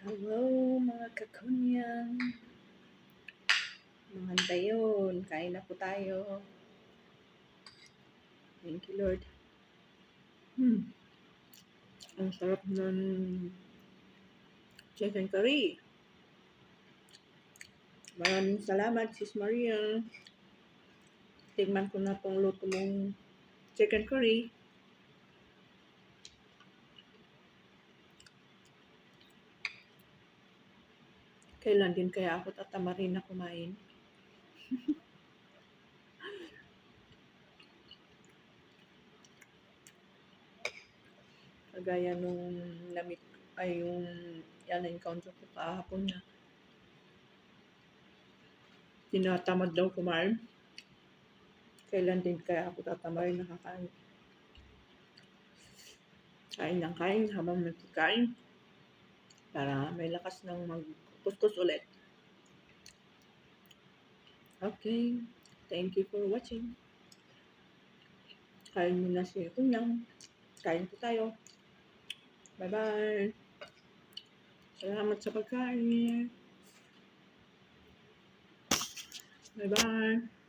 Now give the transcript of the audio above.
Hello mga kakunyan, mga dayon, kain na po tayo. Thank you Lord. Ang sarap ng chicken curry. Maraming salamat Sis Maria. Tingnan ko na tong luto mong chicken curry. Kailan din kaya ako tatamarin na kumain? Kagaya nung namit ay yung na-encounter ko kahapon na tinatamad daw kumain. Kailan din kaya ako tatamarin na kakain? Kain ng kain habang nagkikain para may lakas ng magkuskus ulit. Okay, thank you for watching. Kain muna si Kunyang. Kain po tayo. Bye-bye. Salamat sa pagkain. Bye-bye.